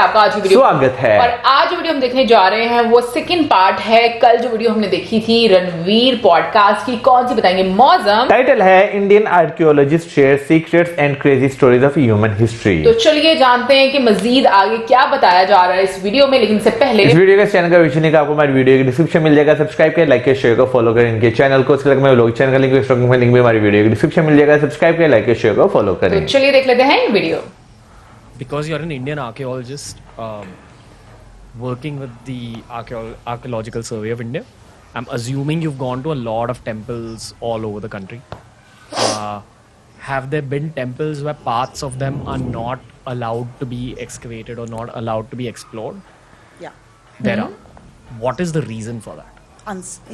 आपका आज की वीडियो स्वागत है। और आज जो वीडियो हम देखने जा रहे हैं वो सेकंड पार्ट है। कल जो वीडियो हमने देखी थी रणवीर पॉडकास्ट की, कौन सी बताएंगे? मौसम। टाइटल है Indian archaeologist share secrets and crazy stories of human history. तो चलिए जानते हैं कि मजीद आगे क्या बताया जा रहा है इस वीडियो में। लेकिन इससे पहले इस वीडियो के चैनल का विषय नहीं, आपको हमारी वीडियो की डिस्क्रिप्शन मिल जाएगा, सब्सक्राइब करें, लाइक करें, शेयर को फॉलो करें इनके चैनल को। उसके मैं लोग चैनल का लिंक भी हमारी वीडियो की डिस्क्रिप्शन मिल जाएगा, सब्सक्राइब करें, लाइक करें, शेयर को फॉलो करें। तो चलिए देख लेते हैं video. Because you're an Indian archaeologist working with the Archaeological Survey of India, I'm assuming you've gone to a lot of temples all over the country. Have there been temples where parts of them are not allowed to be excavated or not allowed to be explored? Yeah. There are. What is the reason for that?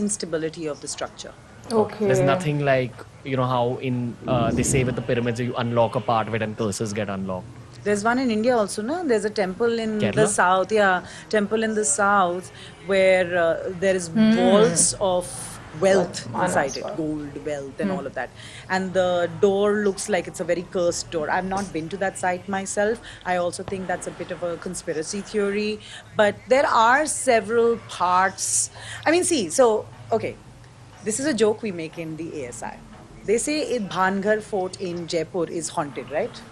Instability of the structure. Okay. There's nothing like, you know how in they say with the pyramids you unlock a part of it and curses get unlocked. There's one in India also, no? There's a temple in Kerala? the south, temple in the south where there is vaults of wealth inside it, gold, wealth and all of that. And the door looks like it's a very cursed door. I've not been to that site myself. I also think that's a bit of a conspiracy theory. But there are several parts. I mean, see, so, okay, this is a joke we make in the ASI. They say Bhangar Fort in Jaipur is haunted, right?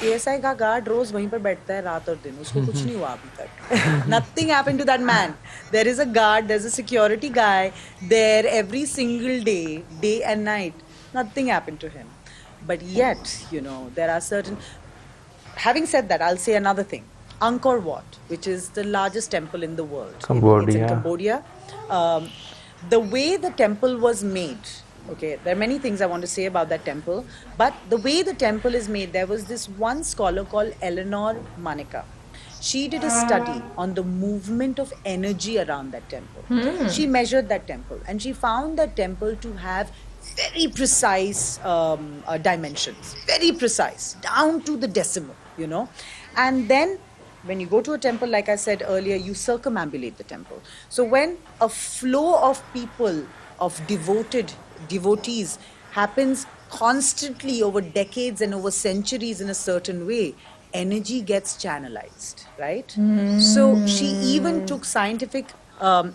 ASI का guard रोज वहीं पर बैठता है रात और दिन, उसको कुछ नहीं हुआ अभी तक. Nothing happened to that man. There is a guard, there's a security guy there every single day, day and night. Nothing happened to him. But yet, you know, there are certain. Having said that, I'll say another thing. Angkor Wat, which is the largest temple in the world. It's in Cambodia. The way the temple was made. Okay, there are many things I want to say about that temple, but the way the temple is made, there was this one scholar called Eleanor Manica. She did a study on the movement of energy around that temple. She measured that temple and she found that temple to have very precise dimensions, very precise, down to the decimal, you know. And then when you go to a temple, like I said earlier, you circumambulate the temple. So when a flow of people, of devotees happens constantly over decades and over centuries in a certain way, energy gets channelized, right? So she even took scientific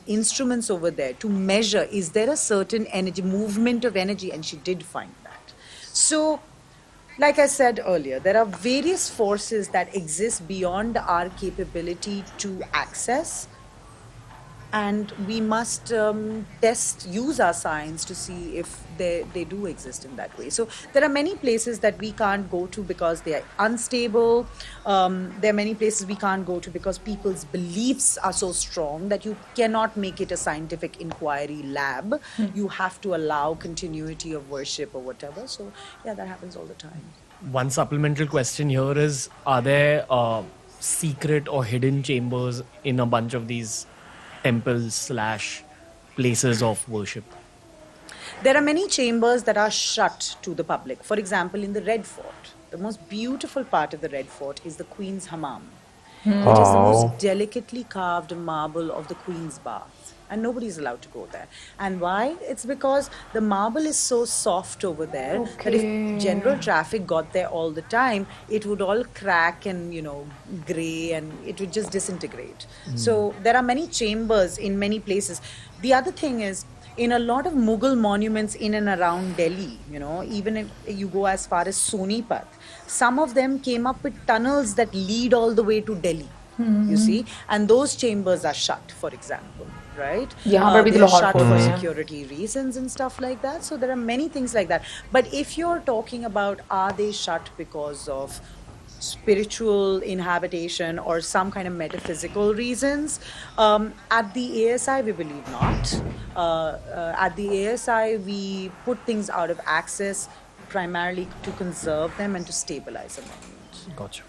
instruments over there to measure, is there a certain energy, movement of energy, and she did find that. So like I said earlier, there are various forces that exist beyond our capability to access. And we must use our science to see if they do exist in that way. So there are many places that we can't go to because they are unstable. There are many places we can't go to because people's beliefs are so strong that you cannot make it a scientific inquiry lab. You have to allow continuity of worship or whatever. So yeah, that happens all the time. One supplemental question here is, are there secret or hidden chambers in a bunch of these temples / places of worship? There are many chambers that are shut to the public. For example, in the Red Fort, the most beautiful part of the Red Fort is the Queen's Hammam, which is the most delicately carved marble of the Queen's bath. And nobody is allowed to go there. And why? It's because the marble is so soft over there that if general traffic got there all the time, it would all crack and, you know, gray and it would just disintegrate. So there are many chambers in many places. The other thing is, in a lot of Mughal monuments in and around Delhi, you know, even if you go as far as Sonipat, some of them came up with tunnels that lead all the way to Delhi. You see, and those chambers are shut, for example, right? They are shut for security reasons and stuff like that. So there are many things like that. But if you're talking about, are they shut because of spiritual inhabitation or some kind of metaphysical reasons, at the ASI we believe not. At the ASI we put things out of access primarily to conserve them and to stabilize a monument. Gotcha.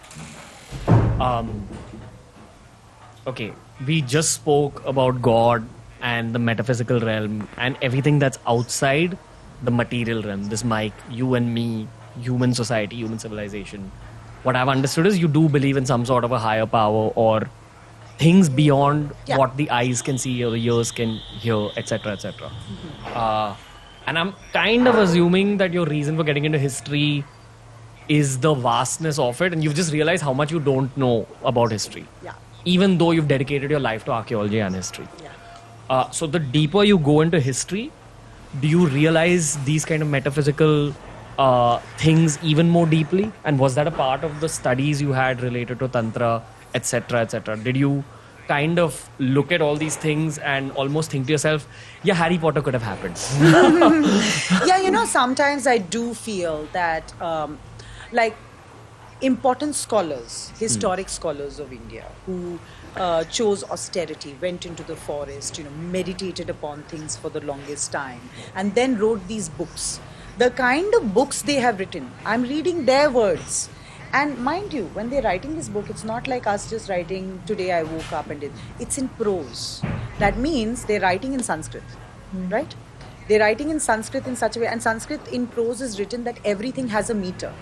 Okay, we just spoke about God and the metaphysical realm and everything that's outside the material realm. This mic, you and me, human society, human civilization. What I've understood is you do believe in some sort of a higher power or things beyond what the eyes can see or the ears can hear, etc., etc. And I'm kind of assuming that your reason for getting into history is the vastness of it, and you've just realized how much you don't know about history. Yeah. Even though you've dedicated your life to archaeology and history. Yeah. So the deeper you go into history, do you realize these kind of metaphysical things even more deeply? And was that a part of the studies you had related to Tantra, etc., etc.? Did you kind of look at all these things and almost think to yourself, yeah, Harry Potter could have happened? Yeah, sometimes I do feel that, like, important scholars, historic scholars of India who chose austerity, went into the forest, meditated upon things for the longest time, and then wrote these books. The kind of books they have written, I'm reading their words. And mind you, when they're writing this book, it's not like us just writing, today I woke up and did. It's in prose. That means they're writing in Sanskrit, right? They're writing in Sanskrit in such a way, and Sanskrit in prose is written that everything has a meter.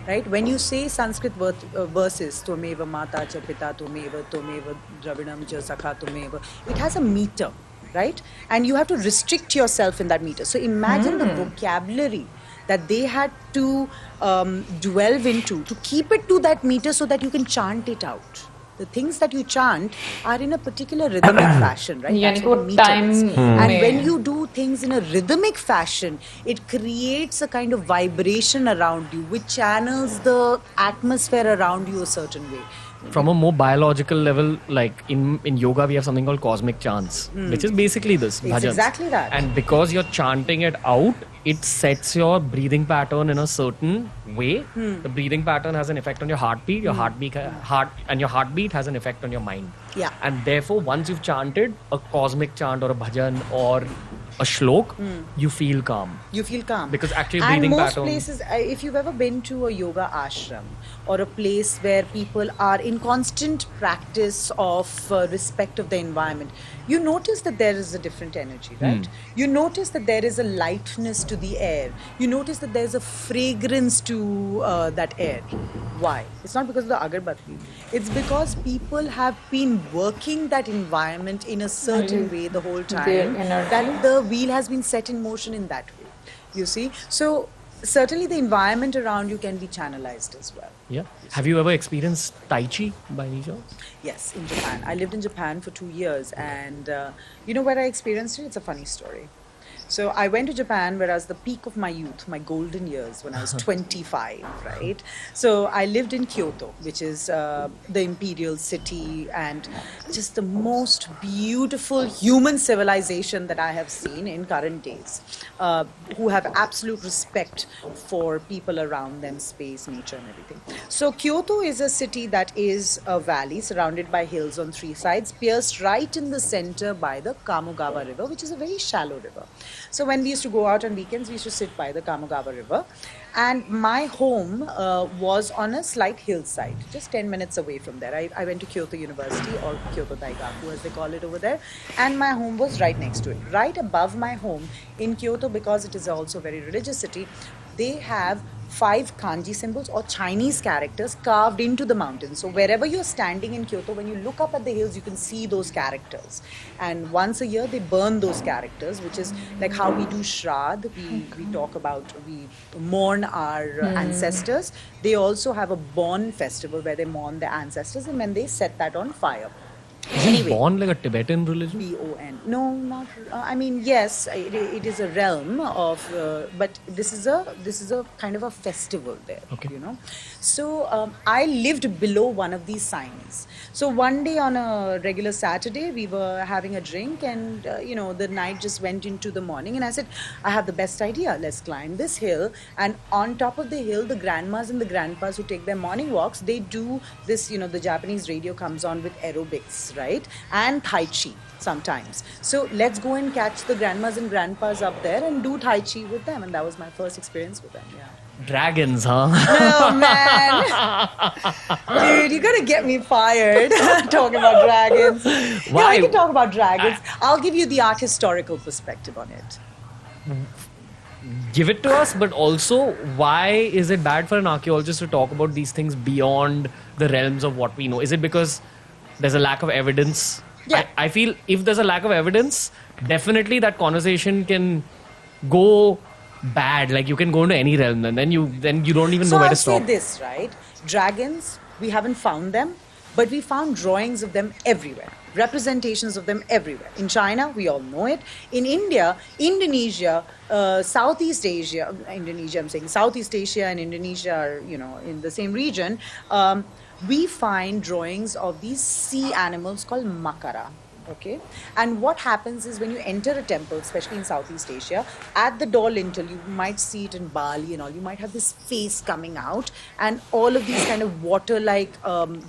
Right? When you say Sanskrit verses, Tvameva Mata Cha Pita Tvameva, Tvameva Dravidam Cha Sakha Tvameva, it has a meter, right? And you have to restrict yourself in that meter. So imagine the vocabulary that they had to delve into to keep it to that meter so that you can chant it out. The things that you chant are in a particular rhythmic fashion, right? Yani That's what wo the meter time is. And mein- when you do things in a rhythmic fashion, it creates a kind of vibration around you, which channels the atmosphere around you a certain way. From a more biological level, like in yoga, we have something called cosmic chants, which is basically this. It's bhajans. exactly that. And because you're chanting it out, it sets your breathing pattern in a certain way. The breathing pattern has an effect on your heartbeat. Your heartbeat has an effect on your mind. Yeah. And therefore, once you've chanted a cosmic chant or a bhajan or a shlok, you feel calm. You feel calm. Because actually and breathing most pattern- places, if you've ever been to a yoga ashram or a place where people are in constant practice of respect of the environment, you notice that there is a different energy, right? You notice that there is a lightness to the air. You notice that there's a fragrance to that air. Why? It's not because of the agarbatti. It's because people have been working that environment in a certain way the whole time, energy. that the wheel has been set in motion in that way. You see? So certainly the environment around you can be channelized as well. Yeah. Have you ever experienced Tai Chi by any chance? Yes, in Japan. I lived in Japan for 2 years, and you know where I experienced it? It's a funny story. So I went to Japan, whereas the peak of my youth, my golden years, when I was 25, right? So I lived in Kyoto, which is the imperial city and just the most beautiful human civilization that I have seen in current days, who have absolute respect for people around them, space, nature, and everything. So Kyoto is a city that is a valley surrounded by hills on 3 sides, pierced right in the center by the Kamogawa River, which is a very shallow river. So when we used to go out on weekends, we used to sit by the Kamogawa River. And my home was on a slight hillside, just 10 minutes away from there. I went to Kyoto University, or Kyoto Daigaku as they call it over there. And my home was right next to it. Right above my home in Kyoto, because it is also a very religious city, they have 5 kanji symbols or Chinese characters carved into the mountains. So wherever you're standing in Kyoto, when you look up at the hills, you can see those characters. And once a year, they burn those characters, which is like how we do Shraddh. We talk about, we mourn our ancestors. They also have a Bon festival where they mourn their ancestors, and when they set that on fire. Isn't Bon like a Tibetan religion? B-O-N. No, not. I mean, yes, it is a realm of, but this is a kind of a festival there. Okay. You know, so I lived below one of these signs. So one day on a regular Saturday, we were having a drink, and the night just went into the morning, and I said, I have the best idea. Let's climb this hill, and on top of the hill, the grandmas and the grandpas who take their morning walks, they do this. The Japanese radio comes on with aerobics, right? And Tai Chi sometimes. So let's go and catch the grandmas and grandpas up there and do Tai Chi with them. And that was my first experience with them, yeah. Dragons, huh? Oh, man. Dude, you're going to get me fired talking about dragons. Why? Yeah, we can talk about dragons. I'll give you the art historical perspective on it. Give it to us, but also, why is it bad for an archaeologist to talk about these things beyond the realms of what we know? Is it because there's a lack of evidence? Yeah. I feel if there's a lack of evidence, definitely that conversation can go bad. Like you can go into any realm, and then you don't even know So where I'll to stop. say this, right? Dragons, we haven't found them, but we found drawings of them everywhere, representations of them everywhere. In China, we all know it. In India, Indonesia, Southeast Asia, Indonesia, I'm saying Southeast Asia and Indonesia are, in the same region. We find drawings of these sea animals called makara. Okay, and what happens is when you enter a temple, especially in Southeast Asia, at the door lintel, you might see it in Bali and all, you might have this face coming out and all of these kind of water-like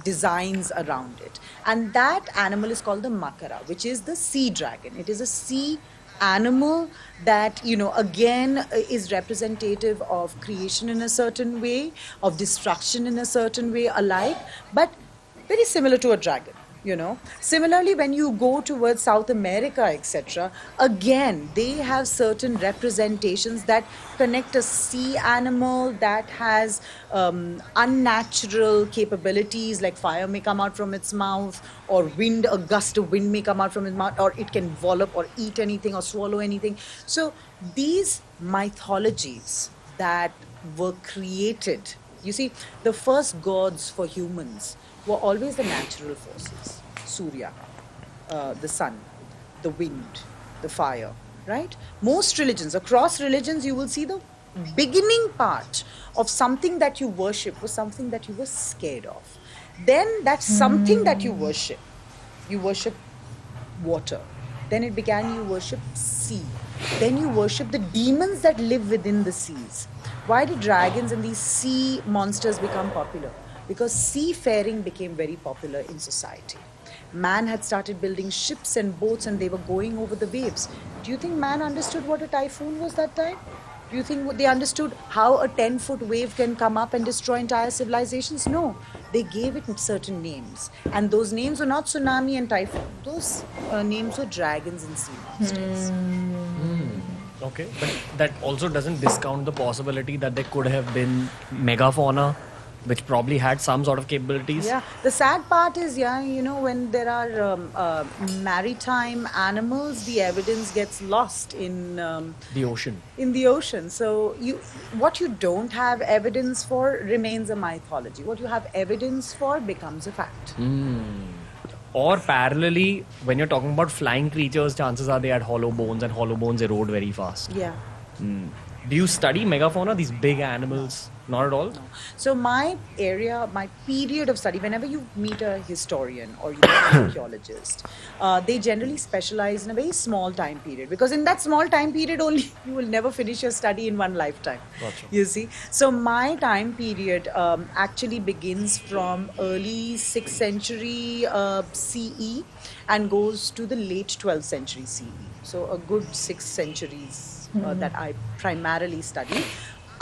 designs around it. And that animal is called the makara, which is the sea dragon. It is a sea animal that, again, is representative of creation in a certain way, of destruction in a certain way alike, but very similar to a dragon. Similarly, when you go towards South America, etc., again, they have certain representations that connect a sea animal that has unnatural capabilities, like fire may come out from its mouth, or wind, a gust of wind may come out from its mouth, or it can wallop or eat anything or swallow anything. So these mythologies that were created, you see, the first gods for humans were always the natural forces. Surya, the sun, the wind, the fire, right? Most religions, across religions, you will see the beginning part of something that you worship was something that you were scared of. Then that something that you worship water. Then it began, you worship sea. Then you worship the demons that live within the seas. Why did dragons and these sea monsters become popular? Because seafaring became very popular in society. Man had started building ships and boats and they were going over the waves. Do you think man understood what a typhoon was that time? Do you think they understood how a 10-foot wave can come up and destroy entire civilizations? No. They gave it certain names. And those names were not tsunami and typhoon. Those names were dragons and sea monsters. Okay, but that also doesn't discount the possibility that there could have been megafauna, which probably had some sort of capabilities. Yeah, the sad part is, when there are maritime animals, the evidence gets lost in The ocean. In the ocean. So what you don't have evidence for remains a mythology. What you have evidence for becomes a fact. Or parallelly, when you're talking about flying creatures, chances are they had hollow bones, and hollow bones erode very fast. Yeah. Do you study megafauna, these big animals? Not at all? No. So my period of study, whenever you meet a historian or you meet an archaeologist, they generally specialize in a very small time period, because in that small time period only you will never finish your study in one lifetime. Gotcha. You see? So my time period actually begins from early 6th century CE and goes to the late 12th century CE. So a good 6 centuries that I primarily study.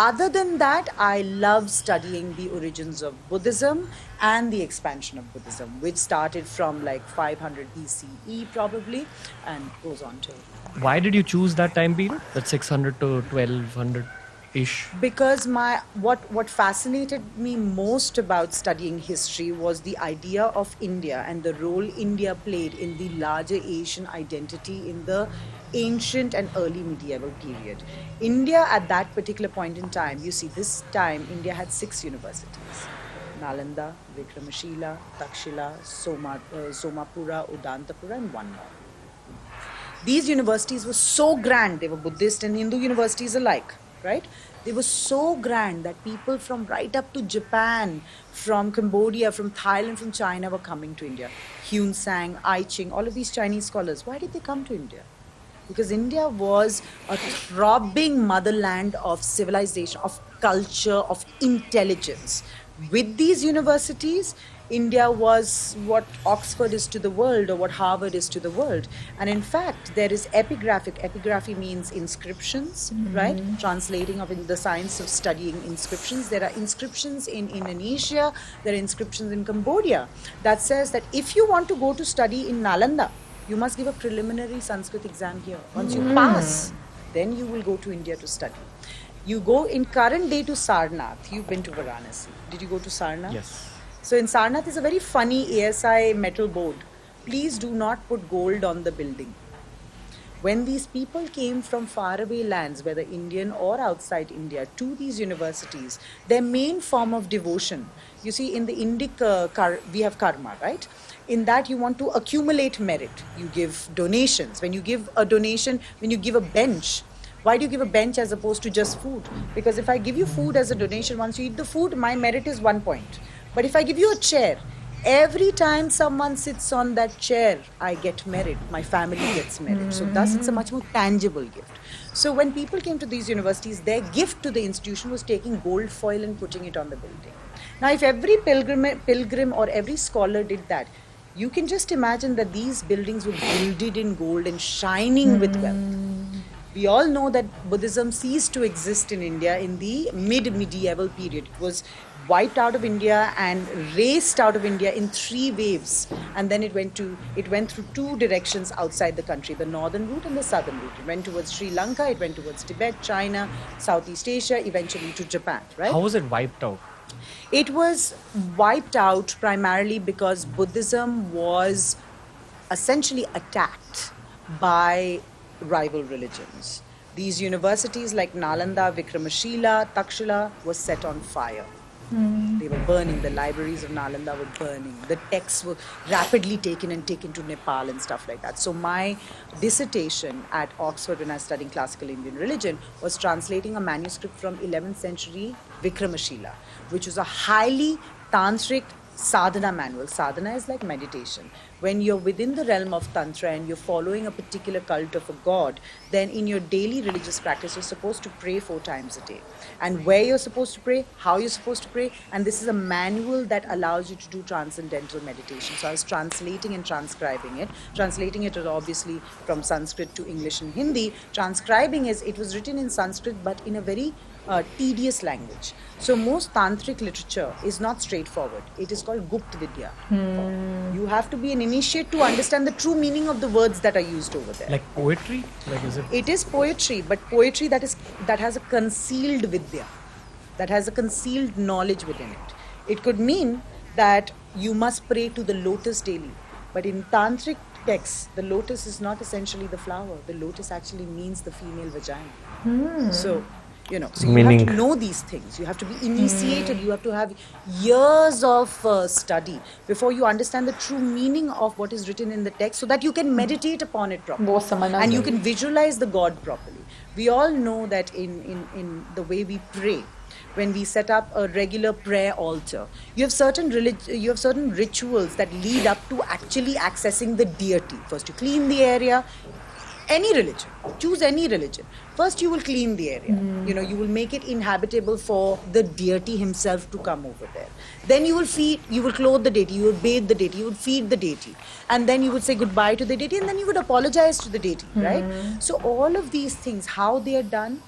Other than that, I love studying the origins of Buddhism and the expansion of Buddhism, which started from like 500 BCE probably and goes on till. Why did you choose that time period? That 600 to 1200-ish? Because what fascinated me most about studying history was the idea of India and the role India played in the larger Asian identity in the ancient and early medieval period. India at that particular point in time, you see, this time India had 6 universities. Nalanda, Vikramashila, Takshila, Somapura, Udantapura, and one more. These universities were so grand, they were Buddhist and Hindu universities alike, right? They were so grand that people from right up to Japan, from Cambodia, from Thailand, from China were coming to India. Hyun Sang, I Ching, all of these Chinese scholars, why did they come to India? Because India was a throbbing motherland of civilization, of culture, of intelligence. With these universities, India was what Oxford is to the world or what Harvard is to the world. And in fact, there is epigraphic. Epigraphy means inscriptions, right? Translating of in the science of studying inscriptions. There are inscriptions in Indonesia, there are inscriptions in Cambodia that says that if you want to go to study in Nalanda, you must give a preliminary Sanskrit exam here. Once you pass, then you will go to India to study. You go in current day to Sarnath. You've been to Varanasi. Did you go to Sarnath? Yes. So in Sarnath is a very funny ASI metal board. Please do not put gold on the building. When these people came from faraway lands, whether Indian or outside India, to these universities, their main form of devotion, you see, in the Indic, we have karma, right? In that, you want to accumulate merit. You give donations. When you give a donation, when you give a bench, why do you give a bench as opposed to just food? Because if I give you food as a donation, once you eat the food, my merit is 1 point. But if I give you a chair, every time someone sits on that chair, I get merit. My family gets merit. So thus, it's a much more tangible gift. So when people came to these universities, their gift to the institution was taking gold foil and putting it on the building. Now, if every pilgrim or every scholar did that, you can just imagine that these buildings were gilded in gold and shining with wealth. We all know that Buddhism ceased to exist in India in the mid-medieval period. It was wiped out of India and raced out of India in 3 waves. And then it went through 2 directions outside the country, the northern route and the southern route. It went towards Sri Lanka, it went towards Tibet, China, Southeast Asia, eventually to Japan, right? How was it wiped out? It was wiped out primarily because Buddhism was essentially attacked by rival religions. These universities like Nalanda, Vikramashila, Takshila were set on fire. They were burning. The libraries of Nalanda were burning. The texts were rapidly taken to Nepal and stuff like that. So my dissertation at Oxford when I was studying classical Indian religion was translating a manuscript from 11th century Vikramashila, which was a highly tantric sadhana manual. Sadhana is like meditation. When you're within the realm of tantra and you're following a particular cult of a god, then in your daily religious practice, you're supposed to pray 4 times a day. And where you're supposed to pray, how you're supposed to pray, and this is a manual that allows you to do transcendental meditation. So I was translating and transcribing it. Translating it is obviously from Sanskrit to English and Hindi. Transcribing it was written in Sanskrit but in a very tedious language. So most tantric literature is not straightforward. It is called Gupta Vidya. You have to be an initiate to understand the true meaning of the words that are used over there. Like poetry? Like is it? It is poetry, but poetry that has a concealed vidya, that has a concealed knowledge within it. It could mean that you must pray to the lotus daily. But in tantric texts, the lotus is not essentially the flower. The lotus actually means the female vagina. So you have to know these things. You have to be initiated. You have to have years of study before you understand the true meaning of what is written in the text so that you can meditate upon it properly. And you can visualize the God properly. We all know that in the way we pray, when we set up a regular prayer altar, you have certain rituals that lead up to actually accessing the deity. First, you clean the area. Any religion, choose any religion. First, you will clean the area. You will make it inhabitable for the deity himself to come over there. Then you will clothe the deity, you will bathe the deity, you will feed the deity. And then you would say goodbye to the deity and then you would apologize to the deity, right? So all of these things, how they are done,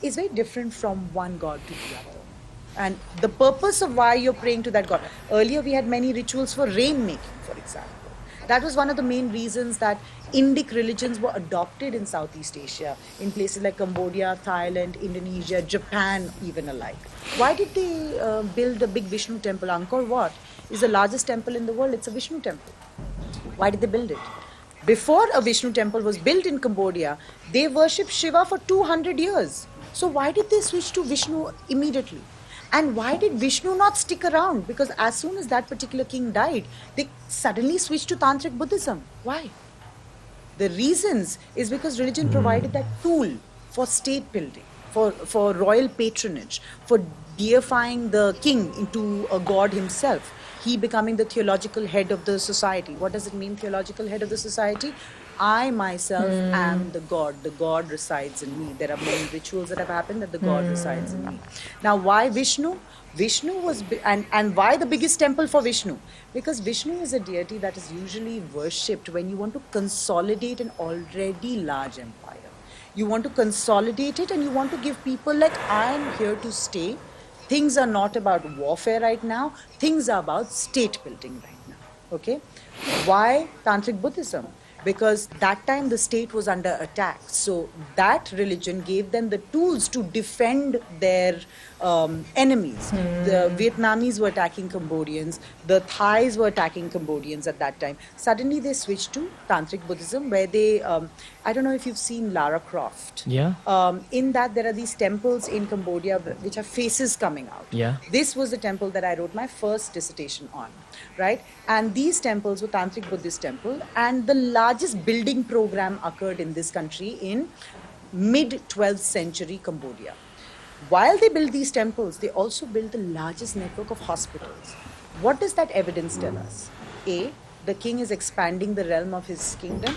is very different from one god to the other. And the purpose of why you're praying to that god. Earlier, we had many rituals for rain making, for example. That was one of the main reasons that Indic religions were adopted in Southeast Asia, in places like Cambodia, Thailand, Indonesia, Japan, even alike. Why did they build a big Vishnu temple? Angkor Wat is the largest temple in the world. It's a Vishnu temple. Why did they build it? Before a Vishnu temple was built in Cambodia, they worshipped Shiva for 200 years. So why did they switch to Vishnu immediately? And why did Vishnu not stick around? Because as soon as that particular king died, they suddenly switched to Tantric Buddhism. Why? The reasons is because religion provided that tool for state building, for royal patronage, for deifying the king into a god himself, he becoming the theological head of the society. What does it mean, theological head of the society? I myself am the god resides in me. There are many rituals that have happened that the god resides in me. Now, why Vishnu? Vishnu was, and why the biggest temple for Vishnu? Because Vishnu is a deity that is usually worshipped when you want to consolidate an already large empire. You want to consolidate it and you want to give people like, I am here to stay. Things are not about warfare right now. Things are about state building right now. Okay? Why Tantric Buddhism? because that time the state was under attack. So that religion gave them the tools to defend their enemies. The Vietnamese were attacking Cambodians, the Thais were attacking Cambodians at that time. Suddenly they switched to Tantric Buddhism, where they, I don't know if you've seen Lara Croft. Yeah. In that there are these temples in Cambodia which have faces coming out. Yeah. This was the temple that I wrote my first dissertation on, right? And these temples were Tantric Buddhist temple, and the largest building program occurred in this country in mid-12th century Cambodia. While they built these temples, they also built the largest network of hospitals. What does that evidence tell us? A, the king is expanding the realm of his kingdom.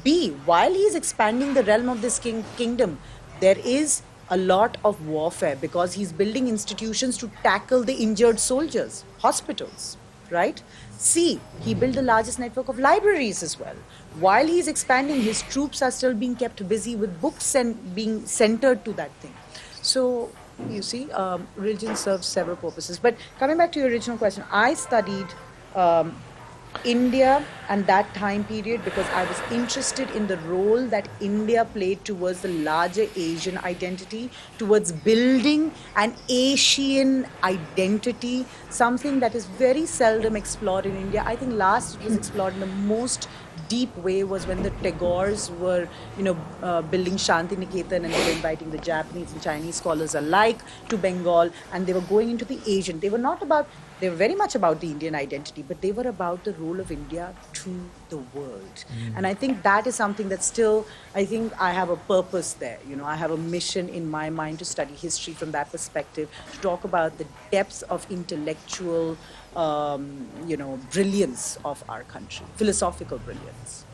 B, while he is expanding the realm of this kingdom, there is a lot of warfare because he's building institutions to tackle the injured soldiers, hospitals, right? C, he built the largest network of libraries as well. While he's expanding, his troops are still being kept busy with books and being centered to that thing. So, you see, religion serves several purposes. But coming back to your original question, I studied India and that time period because I was interested in the role that India played towards the larger Asian identity, towards building an Asian identity, something that is very seldom explored in India. I think last it was explored in the most deep way was when the Tagores were, building Shanti Niketan, and they were inviting the Japanese and Chinese scholars alike to Bengal, and they were going into the Asian. They were very much about the Indian identity, but they were about the role of India to the world. And I think that is something that still, I think I have a purpose there. I have a mission in my mind to study history from that perspective, to talk about the depths of intellectual brilliance of our country, philosophical brilliance.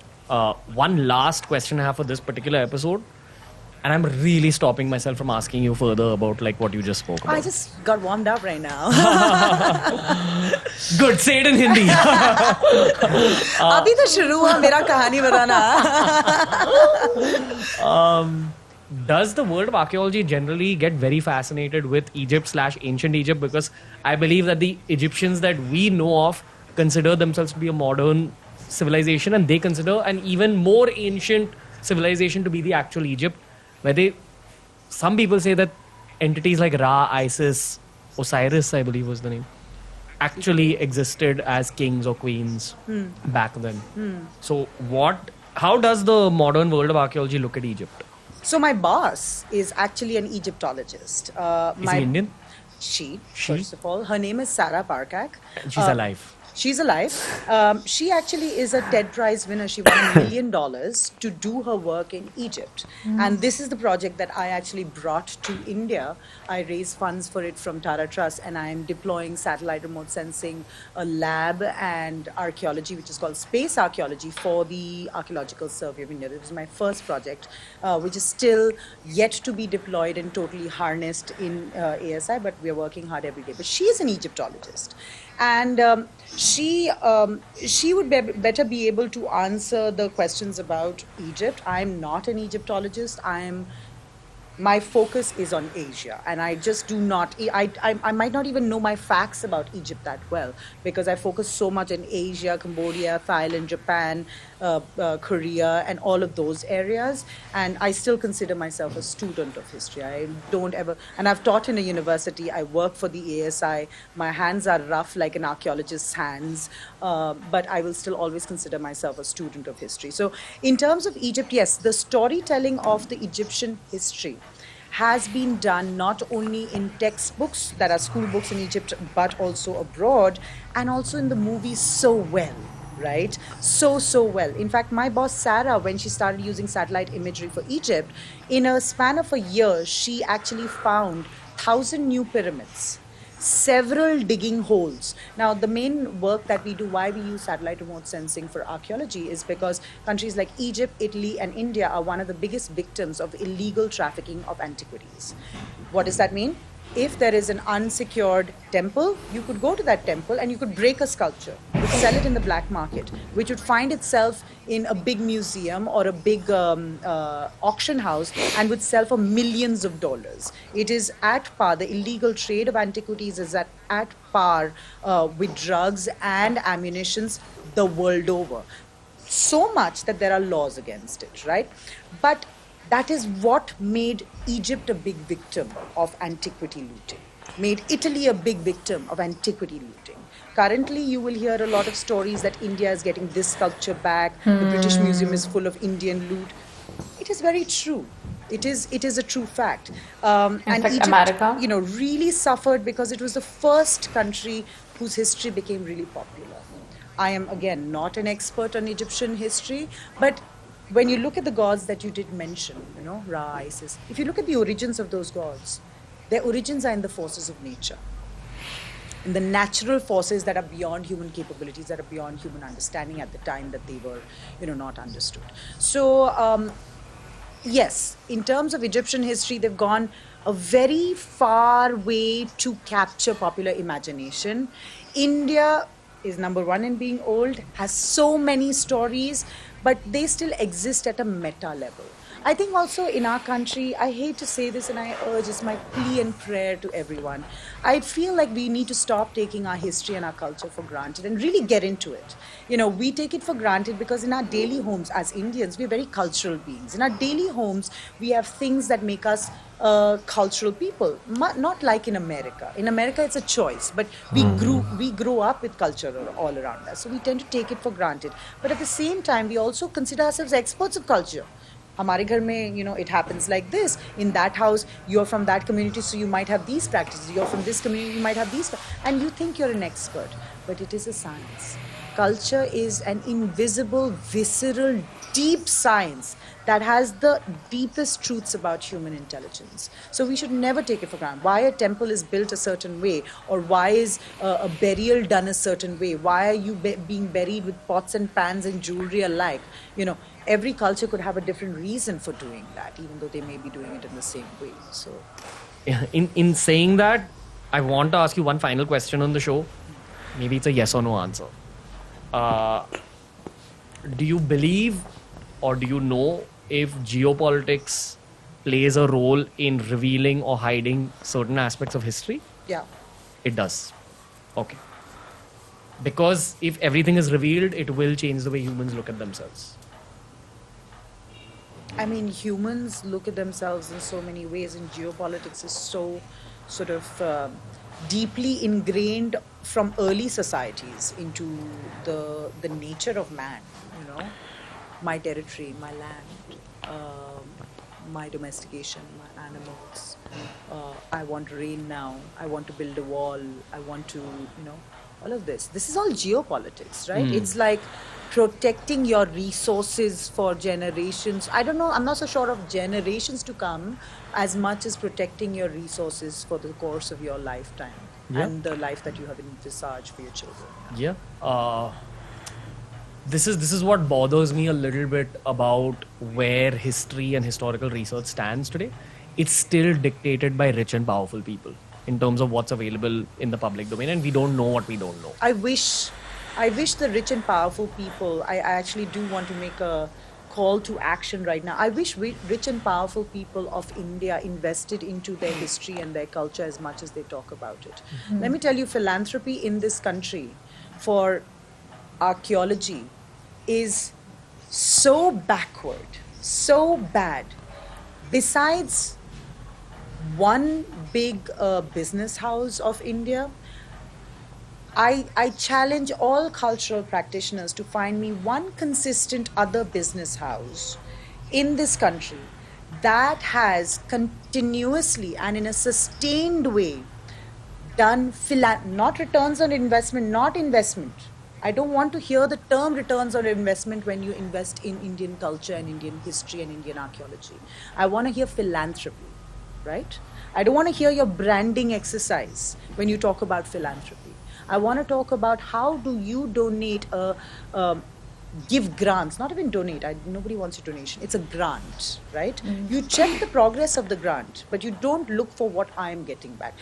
One last question I have for this particular episode, and I'm really stopping myself from asking you further about what you just spoke about. I just got warmed up right now. Good, say it in Hindi. अभी तो शुरू हुआ मेरा कहानी बताना. Does the world of archaeology generally get very fascinated with Egypt/ancient Egypt? Because I believe that the Egyptians that we know of consider themselves to be a modern civilization, and they consider an even more ancient civilization to be the actual Egypt, where some people say that entities like Ra, Isis, Osiris, I believe was the name, actually existed as kings or queens back then. So how does the modern world of archaeology look at Egypt? So my boss is actually an Egyptologist. Is he Indian? She, first of all. Her name is Sarah Barkak. And she's alive. She's alive. She actually is a TED Prize winner. She won $1 million to do her work in Egypt. And this is the project that I actually brought to India. I raised funds for it from Tara Trust, and I am deploying satellite remote sensing, a lab, and archaeology, which is called space archaeology, for the Archaeological Survey of India. This was my first project, which is still yet to be deployed and totally harnessed in ASI, but we are working hard every day. But she is an Egyptologist. And she would better be able to answer the questions about Egypt. I'm not an Egyptologist. My focus is on Asia, and I just do not, I might not even know my facts about Egypt that well, because I focus so much on Asia, Cambodia, Thailand, Japan, Korea, and all of those areas, and I still consider myself a student of history. I don't ever, and I've taught in a university, I work for the ASI, my hands are rough like an archaeologist's hands, but I will still always consider myself a student of history. So in terms of Egypt, yes, the storytelling of the Egyptian history has been done not only in textbooks that are school books in Egypt, but also abroad, and also in the movies so well, right? So well. In fact, my boss Sarah, when she started using satellite imagery for Egypt, in a span of a year, she actually found 1,000 new pyramids, several digging holes. Now, the main work that we do, why we use satellite remote sensing for archaeology, is because countries like Egypt, Italy, and India are one of the biggest victims of illegal trafficking of antiquities. What does that mean? If there is an unsecured temple, you could go to that temple and you could break a sculpture, you could sell it in the black market, which would find itself in a big museum or a big auction house and would sell for millions of dollars. It is at par, the illegal trade of antiquities is at par with drugs and ammunitions the world over. so much that there are laws against it, right? But that is what made Egypt a big victim of antiquity looting, made Italy a big victim of antiquity looting. Currently, you will hear a lot of stories that India is getting this sculpture back, the British Museum is full of Indian loot. It is very true. It is a true fact. And fact, Egypt, America? really suffered because it was the first country whose history became really popular. I am, again, not an expert on Egyptian history, but when you look at the gods that you did mention, Ra, Isis, if you look at the origins of those gods, their origins are in the forces of nature, in the natural forces that are beyond human capabilities, that are beyond human understanding at the time that they were, not understood. So, yes, in terms of Egyptian history, they've gone a very far way to capture popular imagination. India is number one in being old, has so many stories, but they still exist at a meta level. I think also in our country, I hate to say this and I urge, it's my plea and prayer to everyone. I feel like we need to stop taking our history and our culture for granted and really get into it. We take it for granted because in our daily homes as Indians, we're very cultural beings. In our daily homes, we have things that make us cultural people, not like in America. In America, it's a choice, but we grew up with culture all around us. So we tend to take it for granted. But at the same time, we also consider ourselves experts of culture. हमारे घर में, it happens like this. In that house, you're from that community, so you might have these practices. You're from this community, you might have these. And you think you're an expert, but it is a science. Culture is an invisible, visceral, deep science that has the deepest truths about human intelligence. So we should never take it for granted. Why a temple is built a certain way, or why is a burial done a certain way? Why are you being buried with pots and pans and jewelry alike? Every culture could have a different reason for doing that, even though they may be doing it in the same way. So, Yeah, in saying that, I want to ask you one final question on the show. Maybe it's a yes or no answer. Do you believe or do you know if geopolitics plays a role in revealing or hiding certain aspects of history? yeah. It does. Okay. Because if everything is revealed, it will change the way humans look at themselves. I mean, humans look at themselves in so many ways, and geopolitics is so sort of deeply ingrained from early societies into the nature of man. My territory, my land, my domestication, my animals. I want rain now. I want to build a wall. I want to, all of this. This is all geopolitics, right? It's like protecting your resources for generations. I don't know, I'm not so sure of generations to come as much as protecting your resources for the course of your lifetime and the life that you have envisaged for your children. Yeah. This is what bothers me a little bit about where history and historical research stands today. It's still dictated by rich and powerful people in terms of what's available in the public domain, and we don't know what we don't know. I wish the rich and powerful people, I actually do want to make a call to action right now. I wish rich and powerful people of India invested into their history and their culture as much as they talk about it. Let me tell you, philanthropy in this country for archaeology is so backward, so bad. Besides one big business house of India, I challenge all cultural practitioners to find me one consistent other business house in this country that has continuously and in a sustained way done not returns on investment, not investment. I don't want to hear the term returns on investment when you invest in Indian culture and Indian history and Indian archaeology. I want to hear philanthropy, right? I don't want to hear your branding exercise when you talk about philanthropy. I want to talk about how do you donate, give grants, not even donate. Nobody wants a donation. It's a grant, right? You check the progress of the grant, but you don't look for what I'm getting back.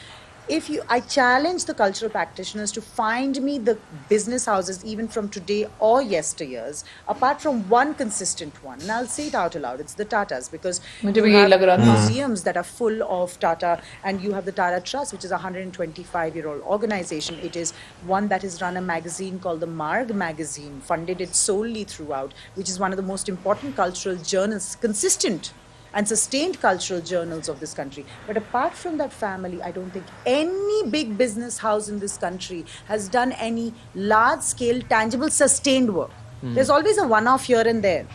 I challenge the cultural practitioners to find me the business houses, even from today or yesteryears, apart from one consistent one. And I'll say it out aloud. It's the Tatas, because मुझे you भी यही have लग रहा था. museums that are full of Tata, and you have the Tata Trust, which is a 125-year-old organization. It is one that has run a magazine called the Marg magazine, funded it solely throughout, which is one of the most important cultural journals, consistent and sustained cultural journals of this country. But apart from that family, I don't think any big business house in this country has done any large-scale, tangible, sustained work. There's always a one-off here and there.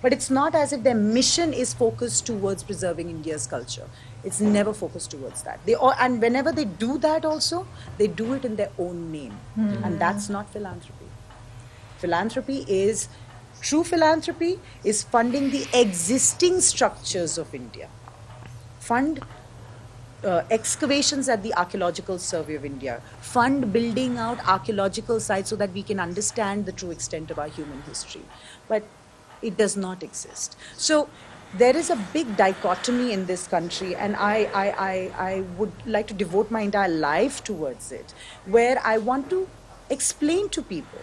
But it's not as if their mission is focused towards preserving India's culture. It's never focused towards that. And whenever they do that also, they do it in their own name. And that's not philanthropy. True philanthropy is funding the existing structures of India. Fund excavations at the Archaeological Survey of India. Fund building out archaeological sites so that we can understand the true extent of our human history. But it does not exist. So there is a big dichotomy in this country, and I would like to devote my entire life towards it, where I want to explain to people,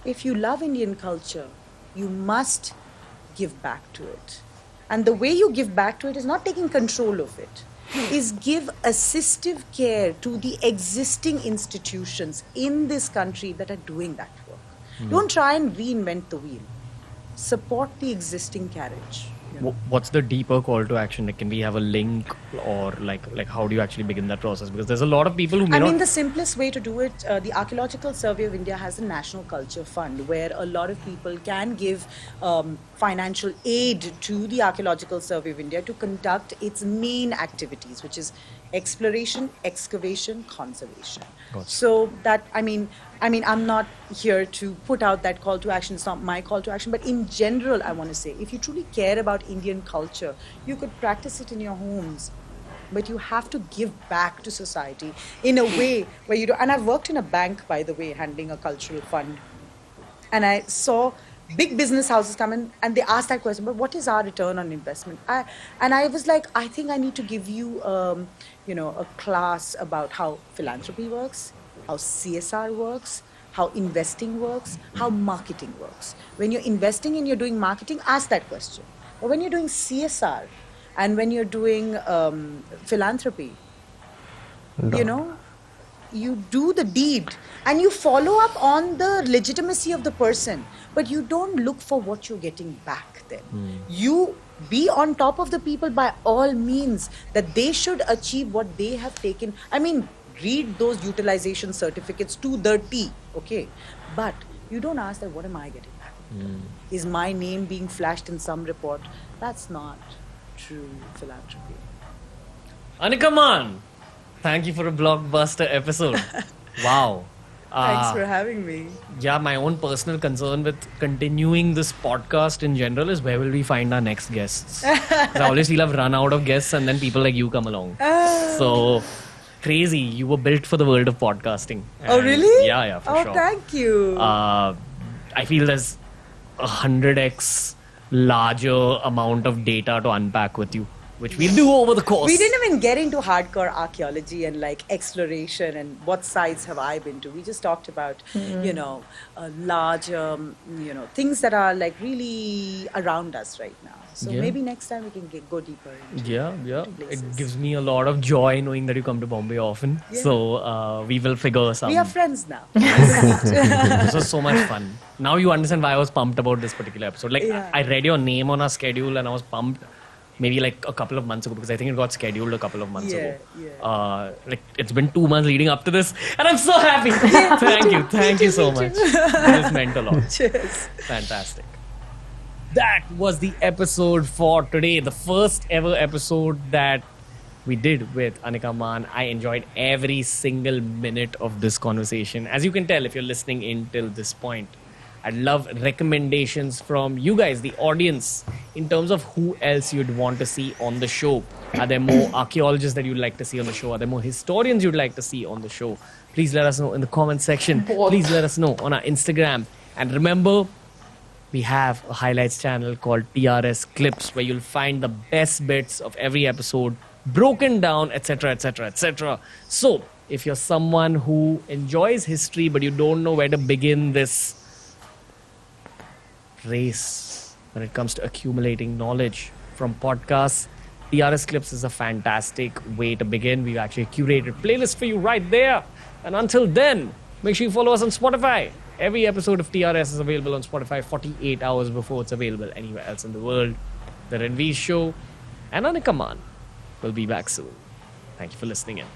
if you love Indian culture, you must give back to it. And the way you give back to it is not taking control of it, is give assistive care to the existing institutions in this country that are doing that work. Don't try and reinvent the wheel. Support the existing carriage. What's the deeper call to action? Like, can we have a link, or like how do you actually begin that process? Because there's a lot of people who may not... the simplest way to do it, the Archaeological Survey of India has a National Culture Fund where a lot of people can give financial aid to the Archaeological Survey of India to conduct its main activities, which is exploration, excavation, conservation. Gotcha. So that, I'm not here to put out that call to action. It's not my call to action. But in general, I want to say, if you truly care about Indian culture, you could practice it in your homes. But you have to give back to society in a way where you do. And I've worked in a bank, by the way, handling a cultural fund. And I saw big business houses come in and they asked that question, but what is our return on investment? I was like, I think I need to give you, a class about how philanthropy works, how CSR works, how investing works, how marketing works. When you're investing and you're doing marketing, ask that question. But when you're doing CSR and when you're doing philanthropy, you do the deed and you follow up on the legitimacy of the person, but you don't look for what you're getting back then. You be on top of the people by all means, that they should achieve what they have taken. Read those utilization certificates to the T, okay? But you don't ask that, what am I getting back? Is my name being flashed in some report? That's not true philanthropy. Anica Mann, thank you for a blockbuster episode. Wow. Thanks for having me. Yeah, my own personal concern with continuing this podcast in general is, where will we find our next guests? 'Cause I always feel I've run out of guests and then people like you come along. So crazy. You were built for the world of podcasting. Oh, really? Yeah, for sure. Oh, thank you. I feel there's 100x larger amount of data to unpack with you, which we'll do over the course. We didn't even get into hardcore archaeology and exploration and what sites have I been to. We just talked about, larger, things that are really around us right now. So maybe next time we can go deeper into It gives me a lot of joy knowing that you come to Bombay often. Yeah. So we will figure some... We are friends now. This was so much fun. Now you understand why I was pumped about this particular episode. I read your name on our schedule and I was pumped maybe a couple of months ago, because I think it got scheduled a couple of months ago. It's been 2 months leading up to this and I'm so happy. Thank you so much. This meant a lot. Cheers. Fantastic. That was the episode for today, the first ever episode that we did with Anica Mann. I enjoyed every single minute of this conversation. As you can tell if you're listening in till this point, I'd love recommendations from you guys, the audience, in terms of who else you'd want to see on the show. Are there more archaeologists that you'd like to see on the show? Are there more historians you'd like to see on the show? Please let us know in the comment section. Please let us know on our Instagram. And remember, we have a highlights channel called TRS Clips, where you'll find the best bits of every episode broken down, etc., etc., etc. So, if you're someone who enjoys history but you don't know where to begin this race when it comes to accumulating knowledge from podcasts, TRS Clips is a fantastic way to begin. We've actually curated playlists for you right there. And until then, make sure you follow us on Spotify. Every episode of TRS is available on Spotify 48 hours before it's available anywhere else in the world. The Ranveer Show and Anica Mann will be back soon. Thank you for listening in.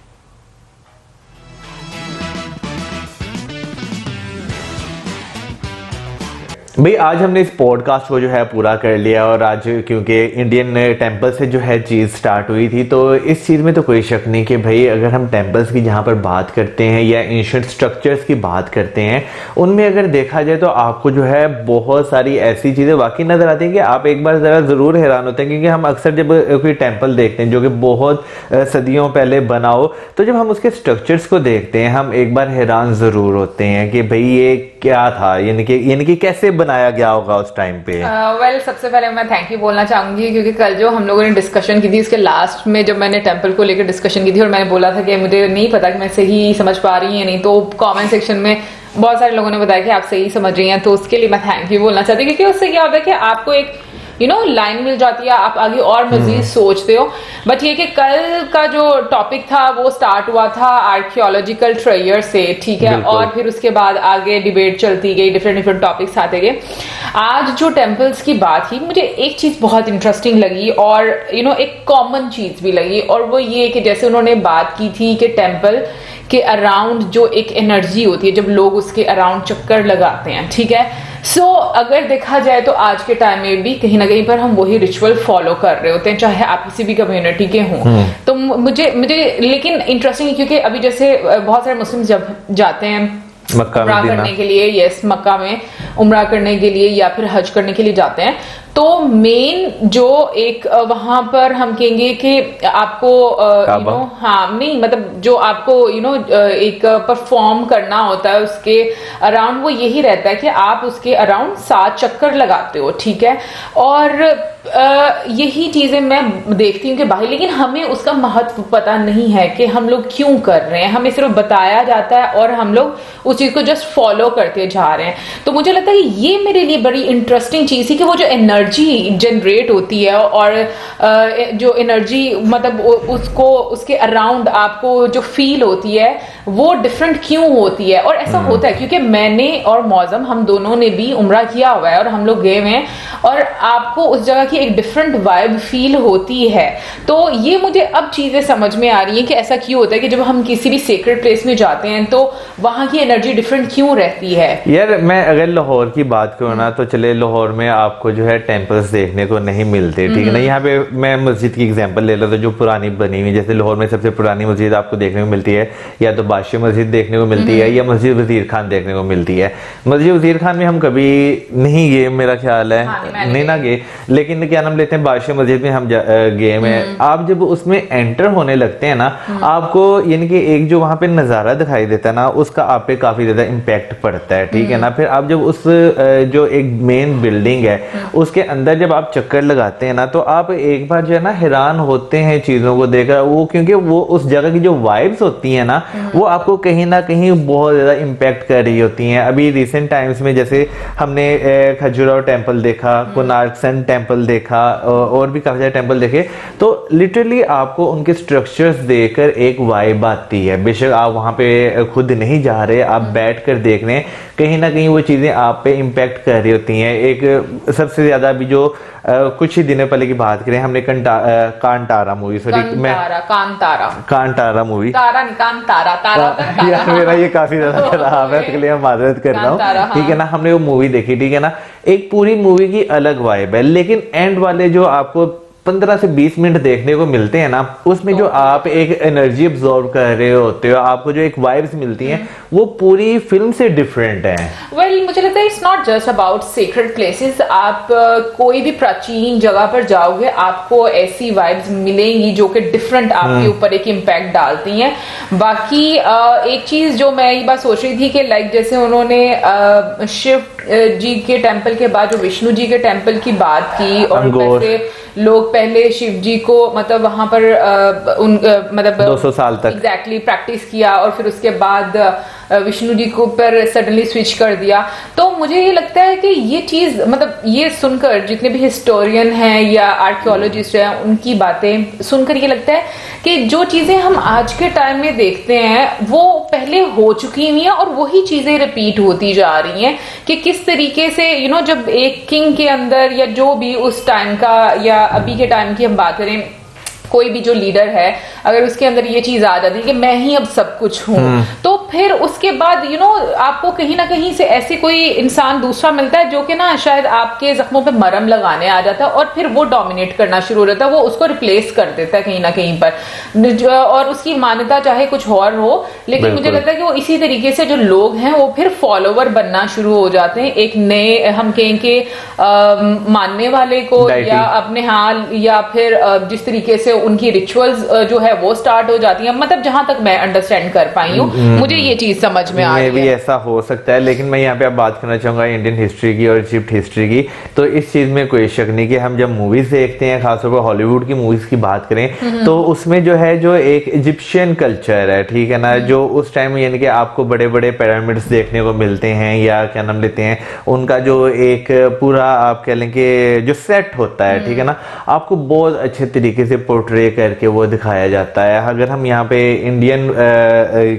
भाई आज हमने इस podcast को जो है पूरा कर लिया, और आज क्योंकि इंडियन टेम्पल से जो है चीज़ स्टार्ट हुई थी, तो इस चीज़ में तो कोई शक नहीं कि भाई अगर हम टेम्पल्स की जहाँ पर बात करते हैं या एंशिएंट स्ट्रक्चर्स की बात करते हैं, उनमें अगर देखा जाए तो आपको जो है बहुत सारी ऐसी चीज़ें वाकई नज़र आती हैं कि आप एक बार ज़रा ज़रूर हैरान होते हैं। क्योंकि हम अक्सर जब कोई टेम्पल देखते हैं जो कि बहुत सदियों पहले बना हो, तो जब हम उसके स्ट्रक्चर्स को देखते हैं हम एक बार हैरान ज़रूर होते हैं कि भाई ये क्या था, यानी कि कैसे बनाया गया होगा उस टाइम पे। वेल सबसे पहले मैं थैंक यू बोलना चाहूंगी, क्योंकि कल जो हम लोगों ने डिस्कशन की थी उसके लास्ट में जब मैंने टेम्पल को लेकर डिस्कशन की थी और मैंने बोला था कि मुझे नहीं पता कि मैं सही समझ पा रही हूँ या नहीं, तो कमेंट सेक्शन में बहुत सारे लोगों ने बताया कि आप सही समझ रही हैं, तो उसके लिए मैं थैंक यू बोलना चाहती हूँ। क्योंकि उससे क्या होता है कि आपको एक लाइन मिल जाती है, आप आगे और मजीद सोचते हो। बट ये कि कल का जो टॉपिक था वो स्टार्ट हुआ था आर्कियोलॉजिकल ट्रेयर से, ठीक है, और फिर उसके बाद आगे डिबेट चलती गई, डिफरेंट टॉपिक्स आते गए। आज जो टेम्पल्स की बात थी, मुझे एक चीज बहुत इंटरेस्टिंग लगी और एक कॉमन चीज भी लगी, और वो ये कि जैसे उन्होंने बात की थी कि टेम्पल के अराउंड जो एक एनर्जी होती है जब लोग उसके अराउंड चक्कर लगाते हैं, ठीक है। सो अगर देखा जाए तो आज के टाइम में भी कहीं ना कहीं पर हम वही रिचुअल फॉलो कर रहे होते हैं, चाहे आप किसी भी कम्युनिटी के हों। तो मुझे लेकिन इंटरेस्टिंग है क्योंकि अभी जैसे बहुत सारे मुस्लिम जब जाते हैं मक्का उम्रा करने के लिए, यस, मक्का में उम्रा करने के लिए या फिर हज करने के लिए जाते हैं, तो मेन जो एक वहां पर हम कहेंगे कि आपको हाँ नहीं मतलब जो आपको एक परफॉर्म करना होता है उसके अराउंड, वो यही रहता है कि आप उसके अराउंड 7 चक्कर लगाते हो, ठीक है। और यही चीजें मैं देखती हूँ कि भाई, लेकिन हमें उसका महत्व पता नहीं है कि हम लोग क्यों कर रहे हैं, हमें सिर्फ बताया जाता है और हम लोग उस चीज को जस्ट फॉलो करते जा रहे हैं। तो मुझे लगता है कि ये मेरे लिए बड़ी इंटरेस्टिंग चीज थी कि वो जो एनर्जी जनरेट होती है और जो एनर्जी मतलब उसको उसके अराउंड आपको जो फील होती है वो डिफरेंट क्यों होती है। और ऐसा होता है क्योंकि मैंने और मौजम हम दोनों ने भी उम्रा किया हुआ है और हम लोग गए हुए हैं, और आपको उस जगह की एक डिफरेंट वाइब फील होती है। तो ये मुझे अब चीजें समझ में आ रही है कि ऐसा क्यों होता है कि जब हम किसी भी सेक्रेट प्लेस में जाते हैं तो वहां की एनर्जी डिफरेंट क्यों रहती है। यार मैं अगर लाहौर की बात करूँ ना, तो चले लाहौर में आपको जो है टेम्पल्स देखने को नहीं मिलते, ठीक है ना। यहाँ पे मैं मस्जिद की एग्जांपल ले लेता हूँ जो पुरानी बनी हुई, जैसे लाहौर में सबसे पुरानी मस्जिद आपको देखने को मिलती है या तो बादशाह मस्जिद देखने को मिलती है या मस्जिद वजीर खान देखने को मिलती है। मस्जिद वजीर खान में हम कभी नहीं गए, मेरा ख्याल है नहीं ना गए, लेकिन क्या नाम लेते हैं बादशाह मस्जिद में हम गए हैं। आप जब उसमें एंटर होने लगते हैं ना, आपको यानी कि एक जो वहां पे नजारा दिखाई देता है ना, उसका आप पे काफी ज्यादा इम्पैक्ट पड़ता है, ठीक है ना। फिर आप जब उस जो एक मेन बिल्डिंग है उसके अंदर जब आप चक्कर लगाते हैं ना, तो आप एक बार जो है ना हैरान होते हैं चीजों को देखकर, वो क्योंकि वो उस जगह की जो वाइब्स होती है ना, वो आपको कहीं ना कहीं बहुत ज्यादा इम्पैक्ट कर रही होती हैं। अभी रिसेंट टाइम्स में जैसे हमने खजुराहो टेम्पल देखा, कोणार्क सन टेम्पल देखा, और भी काफी सारे टेम्पल देखे, तो लिटरली आपको उनके स्ट्रक्चर्स देखकर एक वाइब आती है। बेशक आप वहां पे खुद नहीं जा रहे, आप बैठ कर देख रहे हैं, कहीं ना कहीं वो चीजें आप पे इम्पैक्ट कर रही होती हैं। एक सबसे ज्यादा अभी जो कुछ ही दिनों पहले की बात करें, हमने कांतारा मूवी, सॉरी मैं कांतारा मूवी, यार मेरा ये काफी ज्यादा खराब है, इसके लिए मैं माजरत कर रहा हूँ, ठीक है ना। हमने वो मूवी देखी, ठीक है ना, एक पूरी मूवी की अलग वाइब है, लेकिन एंड वाले जो आपको 15 से 20 मिनट देखने को मिलते हैं ना, उसमें जो आप एक एनर्जी अब्सॉर्ब कर रहे होते हो, आपको जो एक वाइब्स मिलती हैं, वो पूरी फिल्म से डिफरेंट है। वेल मुझे लगता है it's not just about secret places. आप कोई भी प्राचीन जगह पर जाओगे, आपको ऐसी वाइब्स मिलेंगी जो कि डिफरेंट आपके ऊपर एक इम्पैक्ट डालती हैं। बाकी एक चीज जो मैं ये बात सोच रही थी कि लाइक जैसे उन्होंने शिव जी के टेम्पल के बाद जो विष्णु जी के टेम्पल की बात की, और वैसे लोग पहले शिव जी को मतलब वहां पर मतलब 200 साल तक एग्जैक्टली प्रैक्टिस किया और फिर उसके बाद विष्णु जी को पर सडनली स्विच कर दिया। तो मुझे ये लगता है कि ये चीज मतलब ये सुनकर जितने भी हिस्टोरियन हैं या आर्कियोलॉजिस्ट हैं उनकी बातें सुनकर ये लगता है कि जो चीजें हम आज के टाइम में देखते हैं वो पहले हो चुकी हुई हैं और वही चीजें रिपीट होती जा रही हैं कि किस तरीके से जब एक किंग के अंदर या जो भी उस टाइम का या अभी के टाइम की हम बात करें, कोई भी जो लीडर है अगर उसके अंदर ये चीज आ जाती है कि मैं ही अब सब कुछ हूं, तो फिर उसके बाद आपको कहीं ना कहीं से ऐसे कोई इंसान दूसरा मिलता है जो कि ना शायद आपके जख्मों पे मरहम लगाने आ जाता है और फिर वो डोमिनेट करना शुरू हो जाता है, वो उसको रिप्लेस कर देता है कहीं ना कहीं पर, और उसकी मान्यता चाहे कुछ और हो, लेकिन मुझे लगता है कि वो इसी तरीके से जो लोग हैं वो फिर फॉलोवर बनना शुरू हो जाते हैं एक नए हम कहें कि मानने वाले को या अपने हाल या फिर जिस तरीके से उनकी रिचुअल्स जो है वो स्टार्ट हो जाती है। मतलब जहां तक मैं अंडरस्टैंड कर पाई हूँ मुझे ये चीज समझ में आ रही है। भी ऐसा हो सकता है, लेकिन मैं यहाँ पे अब बात करना चाहूंगा इंडियन हिस्ट्री की और इजिप्ट हिस्ट्री की। तो इस चीज में कोई शक नहीं कि हम जब मूवीज देखते हैं, खासतौर पर हॉलीवुड की मूवीज की बात करें तो उसमें जो है जो एक इजिप्शियन कल्चर है, ठीक है ना, जो उस टाइम यानी कि आपको बड़े बड़े पिरामिड्स देखने को मिलते हैं या क्या नाम लेते हैं उनका जो एक पूरा आप कह लें कि जो सेट होता है, ठीक है ना, आपको बहुत अच्छे तरीके से पोर्ट्रे करके वो दिखाया जाता है। अगर हम यहाँ पे इंडियन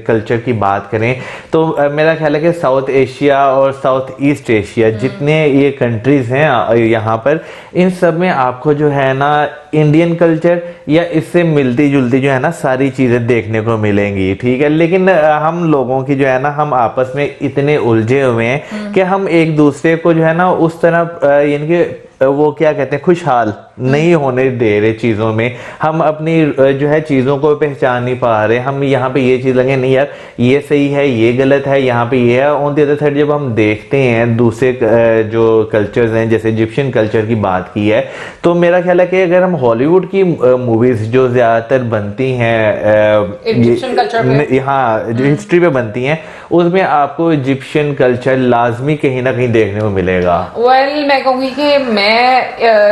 कल्चर की बात करें तो मेरा ख्याल है कि साउथ एशिया और साउथ ईस्ट एशिया जितने ये कंट्रीज हैं यहाँ पर, इन सब में आपको जो है ना इंडियन कल्चर या इससे मिलती जुलती जो है ना सारी चीजें देखने को मिलेंगी, ठीक है। लेकिन हम लोगों की जो है ना हम आपस में इतने उलझे हुए हैं कि हम एक दूसरे को जो है ना उस तरह यानी कि वो क्या कहते हैं खुशहाल नहीं होने दे रहे चीजों में। हम अपनी जो है चीजों को पहचान नहीं पा रहे। हम यहाँ पे ये चीज लगे नहीं यार ये सही है ये गलत है, यहाँ पे ये है। ऑन द अदर साइड जब हम देखते हैं दूसरे जो कल्चर्स हैं, जैसे इजिप्शियन कल्चर की बात की है, तो मेरा ख्याल है कि अगर हम हॉलीवुड की मूवीज जो ज्यादातर बनती हैं इजिप्शियन कल्चर हाँ जो हिस्ट्री पे बनती हैं, उसमें आपको इजिप्शियन कल्चर लाजमी कहीं ना कहीं देखने को मिलेगा। वेल मैं कहूंगी कि मैं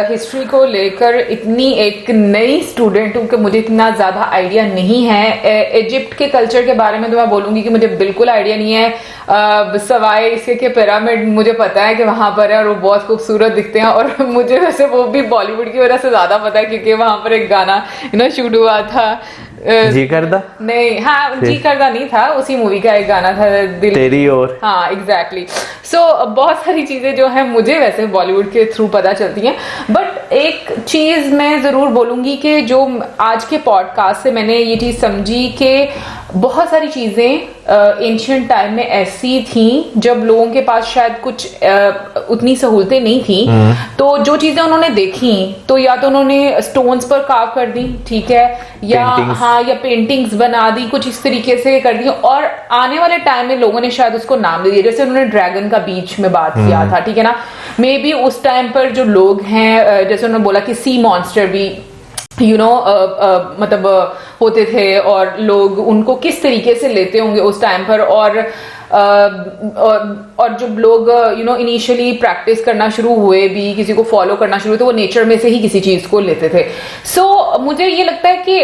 हिस्ट्री को लेकर इतनी एक नई स्टूडेंट हूं कि मुझे इतना ज्यादा आइडिया नहीं है। इजिप्ट के कल्चर के बारे में तो मैं बोलूंगी कि मुझे बिल्कुल आइडिया नहीं है, सवाए इसके कि पिरामिड मुझे पता है कि वहां पर है और वो बहुत खूबसूरत दिखते हैं, और मुझे वैसे वो भी बॉलीवुड की वजह से ज्यादा पता है क्योंकि वहां पर एक गाना शूट हुआ था जी करदा नहीं, हाँ जी करदा नहीं था, उसी मूवी का एक गाना था दिल तेरी ओर। हाँ एग्जैक्टली। सो बहुत सारी चीजें जो है मुझे वैसे बॉलीवुड के थ्रू पता चलती हैं, बट एक चीज मैं जरूर बोलूंगी कि जो आज के पॉडकास्ट से मैंने ये चीज समझी कि बहुत सारी चीजें एंशिएंट टाइम में ऐसी थी जब लोगों के पास शायद कुछ उतनी सहूलतें नहीं थी, तो जो चीजें उन्होंने देखी तो या तो उन्होंने स्टोन्स पर कार्व कर दी, ठीक है, या हाँ या पेंटिंग्स बना दी, कुछ इस तरीके से कर दी, और आने वाले टाइम में लोगों ने शायद उसको नाम दे दिया। जैसे उन्होंने ड्रैगन का बीच में बात किया था, ठीक है ना, मे बी उस टाइम पर जो लोग हैं जैसे उन्होंने बोला कि सी मॉन्स्टर भी मतलब होते थे और लोग उनको किस तरीके से लेते होंगे उस टाइम पर, और जब लोग इनिशियली प्रैक्टिस करना शुरू हुए भी, किसी को फॉलो करना शुरू हुए, तो वो नेचर में से ही किसी चीज को लेते थे। सो मुझे ये लगता है कि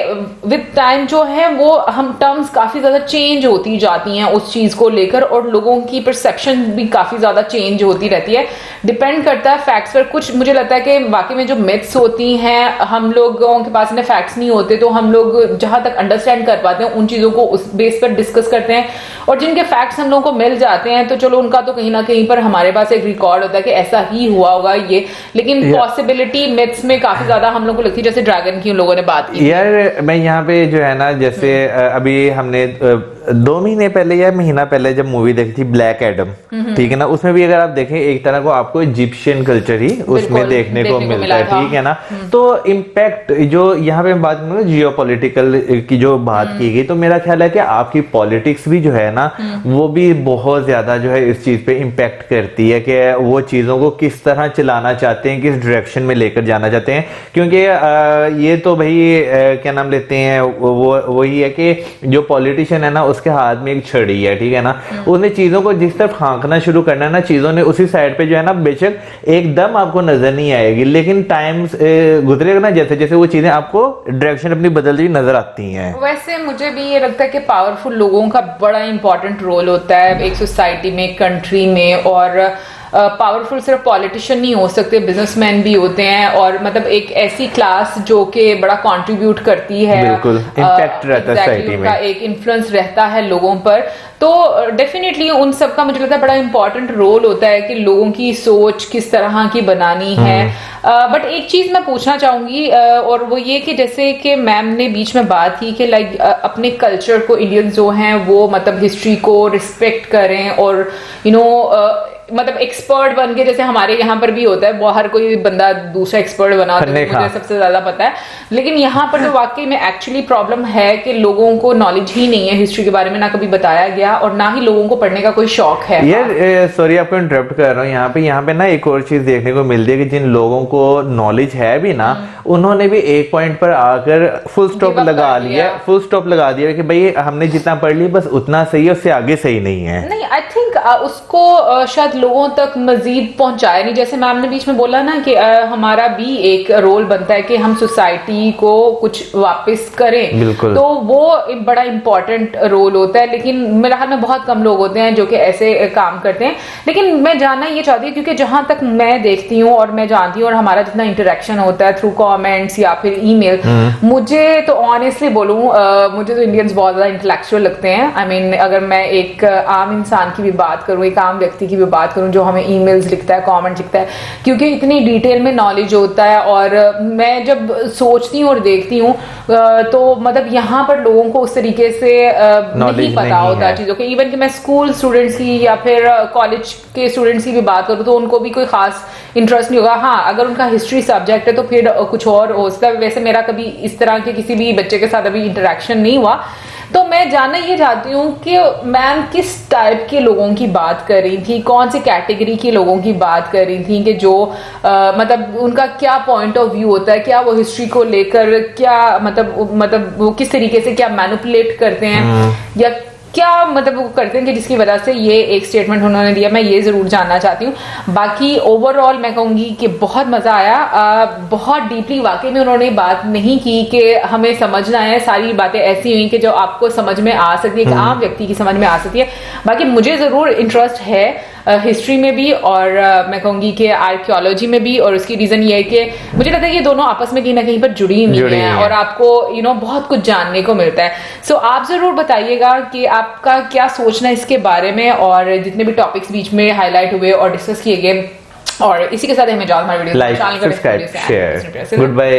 विद टाइम जो है वो हम टर्म्स काफी ज्यादा चेंज होती जाती हैं उस चीज को लेकर, और लोगों की परसेप्शन भी काफी ज्यादा चेंज होती रहती है, डिपेंड करता है फैक्ट्स पर। कुछ मुझे लगता है कि वाकई में जो मिथ्स होती हैं हम लोगों के पास इतने फैक्ट्स नहीं होते, तो हम लोग जहां तक अंडरस्टैंड कर पाते हैं उन चीजों को उस बेस पर डिस्कस करते हैं, और जिनके फैक्ट्स हम लोगों को मिल जाते हैं तो चलो उनका तो कहीं ना कहीं पर हमारे पास एक रिकॉर्ड होता है कि ऐसा ही हुआ होगा ये, लेकिन पॉसिबिलिटी मिथ्स में काफी ज्यादा हम लोग को लगती है, जैसे ड्रैगन की उन लोगों ने बात की। यार मैं यहाँ पे जो है ना जैसे अभी हमने 2 महीने पहले या महीना पहले जब मूवी देखी थी ब्लैक एडम, ठीक है ना, उसमें भी अगर आप देखें एक तरह को आपको इजिप्शियन कल्चर ही उसमें देखने को मिलता है, ठीक है ना। तो इम्पैक्ट जो यहाँ पे बात करूँ जियोपॉलिटिकल की जो बात की गई, तो मेरा ख्याल है कि आपकी पॉलिटिक्स भी जो है ना वो भी बहुत ज्यादा जो है इस चीज पे इम्पैक्ट करती है कि वो चीजों को किस तरह चलाना चाहते हैं, किस डायरेक्शन में लेकर जाना चाहते हैं। क्योंकि ये तो भाई क्या नाम लेते हैं वो वही है कि जो पॉलिटिशियन है ना उसके हाथ में एक छड़ी है, ठीक है ना, उसने चीजों को जिस तरफ हाँकना शुरू करना है ना, चीजों ने उसी साइड पे जो है ना, बेशक एकदम आपको नजर नहीं आएगी, लेकिन टाइम गुजरेगा ना, जैसे जैसे वो चीजें आपको डायरेक्शन अपनी बदलती हुई नजर आती हैं। वैसे मुझे भी ये लगता है कि पावरफुल लोगों का बड़ा इंपॉर्टेंट रोल होता है एक सोसाइटी में, कंट्री में, और पावरफुल सिर्फ पॉलिटिशियन नहीं हो सकते, बिजनेसमैन भी होते हैं, और मतलब एक ऐसी क्लास जो कि बड़ा कंट्रीब्यूट करती है, बिल्कुल इम्पैक्ट रहता है सोसाइटी में, एक इन्फ्लुएंस रहता है लोगों पर। तो डेफिनेटली उन सब का मुझे लगता है बड़ा इंपॉर्टेंट रोल होता है कि लोगों की सोच किस तरह की बनानी है। बट एक चीज मैं पूछना चाहूंगी, और वो ये कि जैसे कि मैम ने बीच में बात की कि लाइक अपने कल्चर को, इंडियंस जो हैं वो मतलब हिस्ट्री को रिस्पेक्ट करें, और मतलब एक्सपर्ट बन के, जैसे हमारे यहाँ पर भी होता है, हर कोई बंदा दूसरा एक्सपर्ट बना होता है, मुझे सबसे ज्यादा पता है, लेकिन यहाँ पर तो वाकई में एक्चुअली प्रॉब्लम है कि लोगों को नॉलेज ही नहीं है हिस्ट्री के बारे में, ना कभी बताया गया और ना ही लोगों को पढ़ने का कोई शौक है। यार सॉरी आपको इंटरप्ट कर रहा हूँ यहाँ पे ना एक और चीज देखने को मिलती है कि जिन लोगों को नॉलेज है भी ना, उन्होंने भी एक पॉइंट पर आकर फुल स्टॉप लगा दिया कि भाई हमने जितना पढ़ लिया बस उतना सही है, उससे आगे सही नहीं है। नहीं, आई थिंक उसको शायद लोगों तक मजीद पहुंचाया नहीं, जैसे मैम ने बीच में बोला ना कि हमारा भी एक रोल बनता है कि हम सोसाइटी को कुछ वापस करें, तो वो एक बड़ा इंपॉर्टेंट रोल होता है, लेकिन मेरे ख्याल में बहुत कम लोग होते हैं जो कि ऐसे काम करते हैं। लेकिन मैं जानना ये चाहती हूँ, क्योंकि जहां तक मैं देखती हूँ और मैं जानती हूँ, और हमारा जितना इंटरेक्शन होता है थ्रू कॉमेंट्स या फिर ईमेल, मुझे तो ऑनेस्टली बोलूँ, मुझे तो इंडियंस बहुत ज्यादा इंटेलेक्चुअल लगते हैं। आई मीन अगर मैं एक आम इंसान की भी बात करूँ, एक आम व्यक्ति की भी बात करूं जो हमें ईमेल्स लिखता है, कमेंट लिखता है, क्योंकि इतनी डिटेल में नॉलेज होता है, और मैं जब सोचती हूँ और देखती हूँ तो मतलब यहाँ पर लोगों को उस तरीके से नहीं पता होता चीजों के। इवन कि मैं स्कूल स्टूडेंट्स की या फिर कॉलेज के स्टूडेंट्स की भी बात करूँ तो उनको भी कोई खास इंटरेस्ट नहीं होगा। हाँ, अगर उनका हिस्ट्री सब्जेक्ट है तो फिर कुछ और हो सकता है। वैसे मेरा कभी इस तरह के किसी भी बच्चे के साथ अभी इंटरेक्शन नहीं हुआ, तो मैं जानना ये चाहती हूँ कि मैम किस टाइप के लोगों की बात कर रही थी, कौन सी कैटेगरी के लोगों की बात कर रही थी, कि जो मतलब उनका क्या पॉइंट ऑफ व्यू होता है, क्या वो हिस्ट्री को लेकर क्या मतलब वो किस तरीके से क्या मैनिपुलेट करते हैं, या क्या मतलब वो करते हैं कि जिसकी वजह से ये एक स्टेटमेंट उन्होंने दिया। मैं ये जरूर जानना चाहती हूँ। बाकी ओवरऑल मैं कहूंगी कि बहुत मजा आया, बहुत डीपली वाकई में उन्होंने बात नहीं की कि हमें समझना है, सारी बातें ऐसी हुई कि जो आपको समझ में आ सकती है, एक आम व्यक्ति की समझ में आ सकती है। बाकी मुझे जरूर इंटरेस्ट है हिस्ट्री में भी, और मैं कहूंगी कि आर्कियोलॉजी में भी, और उसकी रीजन ये है कि मुझे लगता है ये दोनों आपस में कहीं ना कहीं पर जुड़ी हुई हैं, और आपको बहुत कुछ जानने को मिलता है। सो आप जरूर बताइएगा कि आपका क्या सोचना है इसके बारे में, और जितने भी टॉपिक्स बीच में हाईलाइट हुए और डिस्कस किए गए। और इसी के साथ हमें हमारे video like, subscribe, share, good bye.